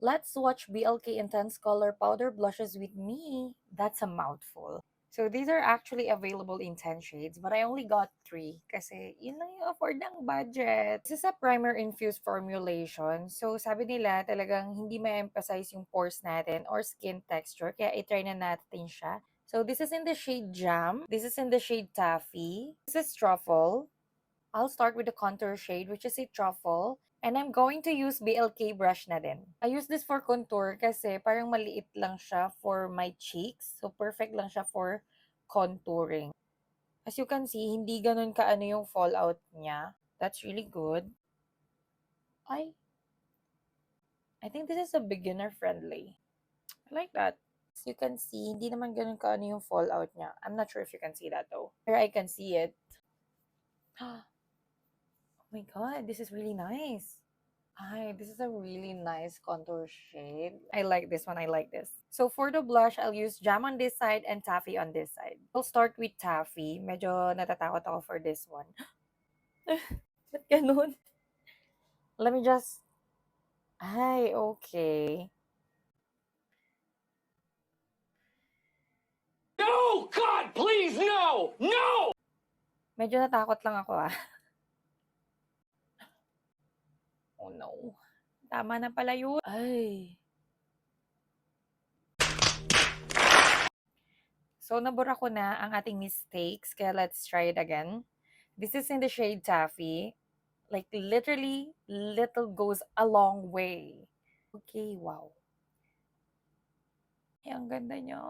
Let's watch BLK Intense Color Powder Blushes with me. That's a mouthful. So these are actually available in 10 shades, but I only got 3 kasi yun lang yung afford ng budget. This is a primer-infused formulation. So sabi nila talagang hindi ma-emphasize yung pores natin or skin texture, kaya i-try na natin siya. So this is in the shade Jam. This is in the shade Taffy. This is Truffle. I'll start with the contour shade, which is a Truffle. And I'm going to use BLK brush na din. I use this for contour kasi parang maliit lang siya for my cheeks. So, perfect lang siya for contouring. As you can see, hindi ganun kaano yung fallout niya. That's really good. I think this is a beginner friendly. I like that. As you can see, hindi naman ganun kaano yung fallout niya. I'm not sure if you can see that though. Here I can see it. Oh my god, this is really nice. Hi, this is a really nice contour shade. I like this one. I like this. So for the blush, I'll use Jam on this side and Taffy on this side. I'll start with Taffy. Medyo natatakot ako for this one. Ba't ganun? Let me just... Ay, okay. No! God, please, no! No! Medyo natakot lang ako ah. Oh no. Tama na pala yun. Ay. So, nabura ko na ang ating mistakes. Kaya let's try it again. This is in the shade Taffy. Like, literally, little goes a long way. Okay, wow. Ay, ang ganda niya.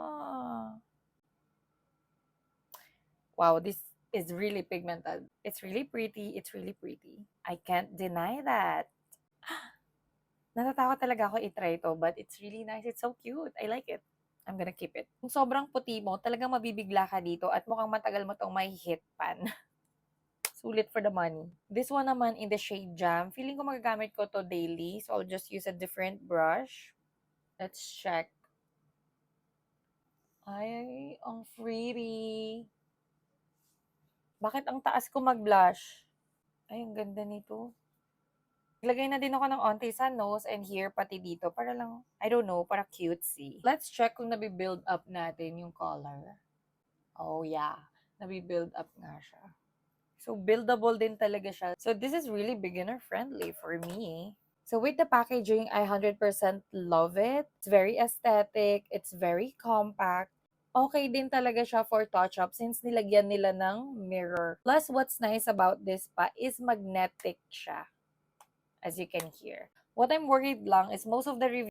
Wow, this is really pigmented. It's really pretty. It's really pretty. I can't deny that. Natatakot talaga ako i-try to, but it's really nice. It's so cute. I like it. I'm gonna keep it. Kung sobrang puti mo, talagang mabibigla ka dito at mukhang matagal mo tong may hit pan. Sulit for the money. This one naman in the shade Jam. Feeling ko magagamit ko to daily. So, I'll just use a different brush. Let's check. Ay, ang pretty. Bakit ang taas ko mag-blush? Ay, ang ganda nito. Lagay na din ako ng onti sa nose and here, pati dito. Para lang, I don't know, para cutesy. Let's check kung nabibuild up natin yung color. Oh, yeah. Nabibuild up nga siya. So, buildable din talaga siya. So, this is really beginner-friendly for me. So, with the packaging, I 100% love it. It's very aesthetic. It's very compact. Okay din talaga siya for touch-up since nilagyan nila ng mirror. Plus, what's nice about this pa is magnetic siya, as you can hear. What I'm worried lang is most of the